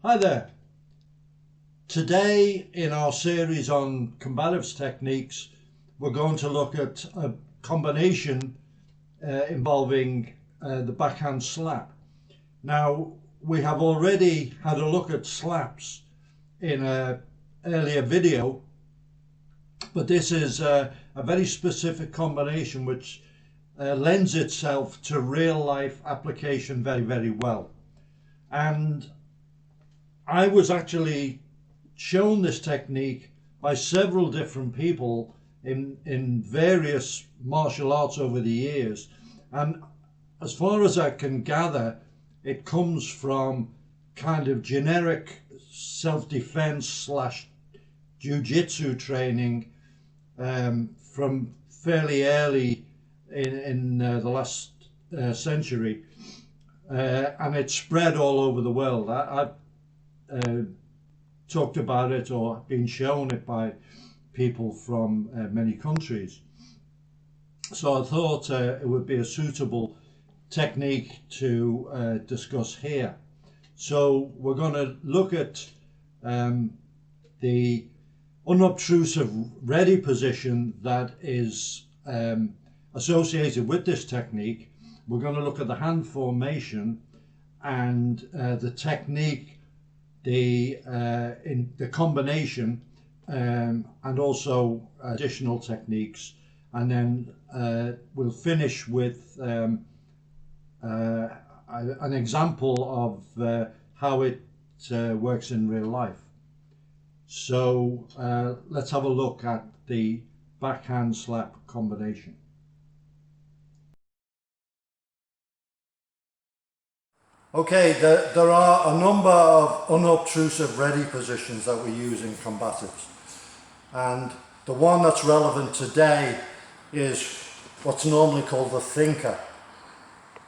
Hi there. Today in our series on combatives techniques, we're going to look at a combination involving the backhand slap. Now, we have already had a look at slaps in an earlier video, but this is a very specific combination which lends itself to real life application very, very well. And I was actually shown this technique by several different people in various martial arts over the years, and as far as I can gather, it comes from kind of generic self-defense slash jiu-jitsu training from fairly early in the last century, and it's spread all over the world. I've talked about it or been shown it by people from many countries. So I thought it would be a suitable technique to discuss here. So we're going to look at the unobtrusive ready position that is associated with this technique. We're going to look at the hand formation and the technique, in the combination, and also additional techniques, and then we'll finish with an example of how it works in real life. So let's have a look at the backhand slap combination. Okay, there are a number of unobtrusive ready positions that we use in combatives, and the one that's relevant today is what's normally called the thinker,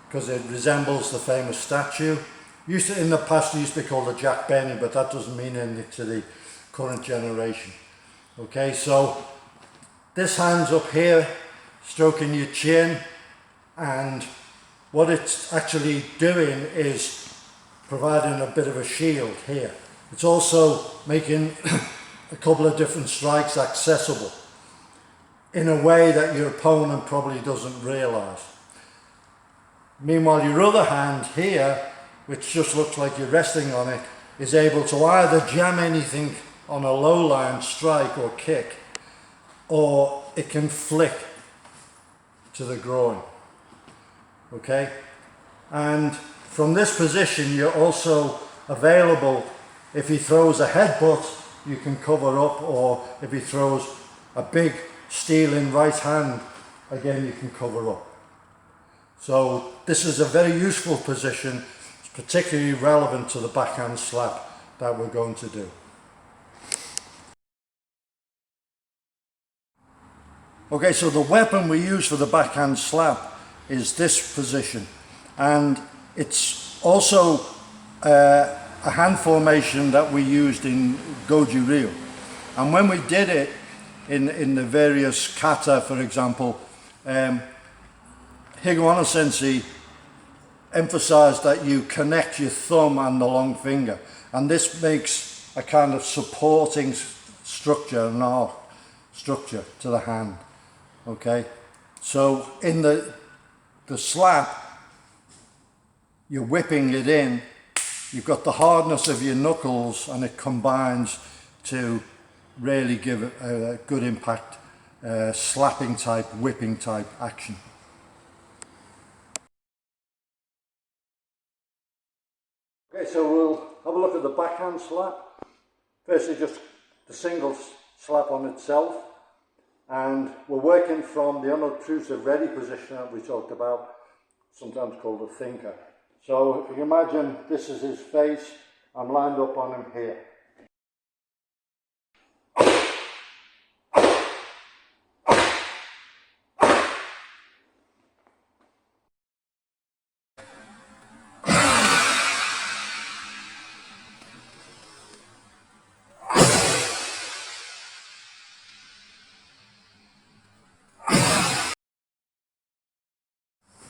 because it resembles the famous statue. In the past it used to be called the Jack Benny, but that doesn't mean anything to the current generation. Okay, so this hand's up here stroking your chin, and what it's actually doing is providing a bit of a shield here. It's also making a couple of different strikes accessible in a way that your opponent probably doesn't realise. Meanwhile, your other hand here, which just looks like you're resting on it, is able to either jam anything on a low line strike or kick, or it can flick to the groin. Okay, and from this position you're also available. If he throws a headbutt, you can cover up, or if he throws a big stealing right hand, again you can cover up. So this is a very useful position. It's particularly relevant to the backhand slap that we're going to do. Okay, so the weapon we use for the backhand slap is this position, and it's also a hand formation that we used in Goju Ryu. And when we did it in the various kata, for example, Higuana Sensei emphasized that you connect your thumb and the long finger, and this makes a kind of supporting structure, an arc structure to the hand. Okay, so in the slap, you're whipping it in, you've got the hardness of your knuckles, and it combines to really give a good impact, slapping type, whipping type action. Okay, so we'll have a look at the backhand slap. Firstly, just the single slap on itself, and we're working from the unobtrusive ready position that we talked about, sometimes called the thinker. So if you can imagine, this is his face, I'm lined up on him here.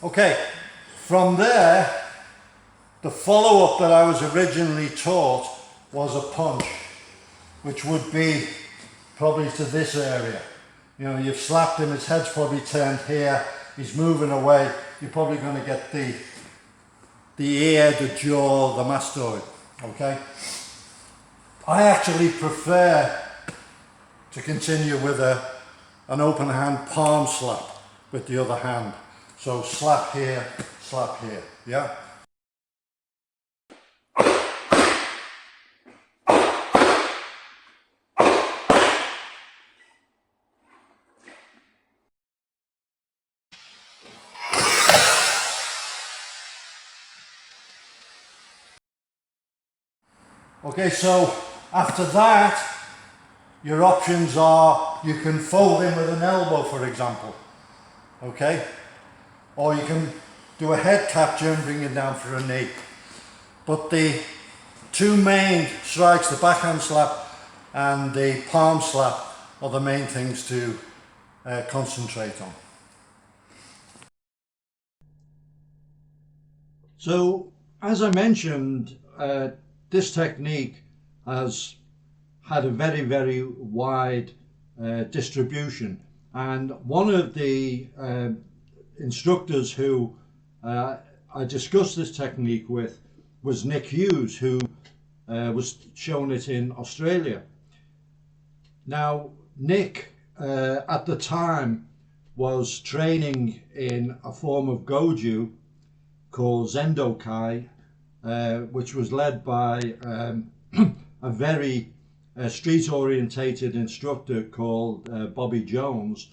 Okay, from there, the follow-up that I was originally taught was a punch, which would be probably to this area. You know, you've slapped him, his head's probably turned here, he's moving away, you're probably going to get the ear, the jaw, the mastoid, okay? I actually prefer to continue with an open hand palm slap with the other hand. So slap here, yeah? Okay, so after that, your options are you can fold in with an elbow, for example, okay? Or you can do a head capture and bring it down for a knee. But the two main strikes, the backhand slap and the palm slap, are the main things to concentrate on. So, as I mentioned, this technique has had a very, very wide distribution, and one of the instructors who I discussed this technique with was Nick Hughes, who was showing it in Australia. Now, Nick at the time was training in a form of Goju called Zendokai, which was led by a very street-orientated instructor called Bobby Jones,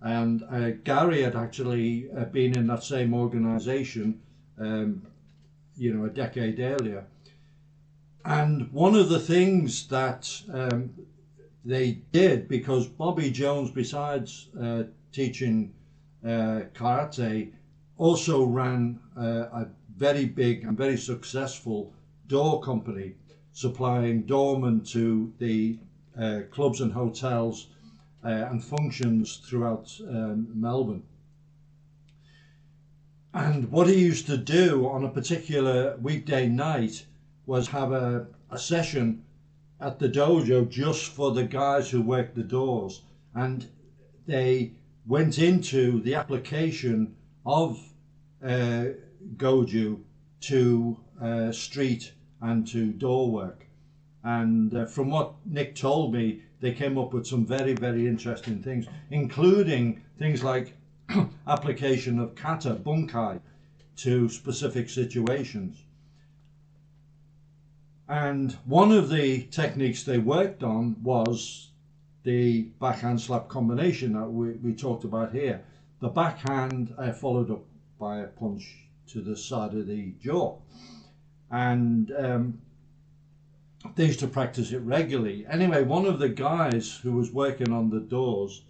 and Gary had actually been in that same organization you know, a decade earlier. And one of the things that they did, because Bobby Jones, besides teaching karate, also ran a very big and very successful door company, supplying doormen to the clubs and hotels and functions throughout Melbourne. And what he used to do on a particular weekday night was have a session at the dojo just for the guys who worked the doors, and they went into the application of Goju to street and to door work. And from what Nick told me, they came up with some very, very interesting things, including things like application of kata, bunkai, to specific situations. And one of the techniques they worked on was the backhand slap combination that we talked about here. The backhand followed up by a punch to the side of the jaw. And they used to practice it regularly. Anyway, one of the guys who was working on the doors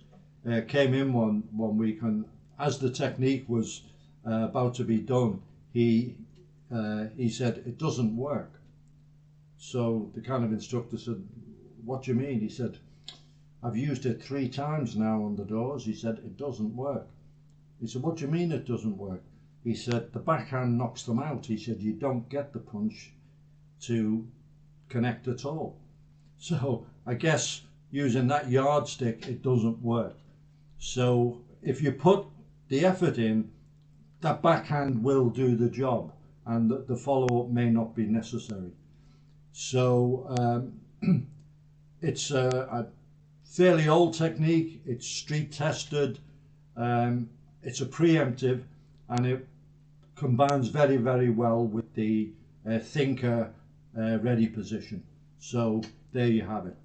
came in one week, and as the technique was about to be done, he said, "It doesn't work." So the kind of instructor said, "What do you mean?" He said, "I've used it 3 times now on the doors." He said, "It doesn't work." He said, "What do you mean it doesn't work?" He said, "The backhand knocks them out." He said, "You don't get the punch to connect at all." So I guess using that yardstick, it doesn't work. So if you put the effort in, that backhand will do the job, and the follow-up may not be necessary. So it's a fairly old technique. It's street tested. It's a preemptive, and it combines very, very well with the thinker ready position. So there you have it.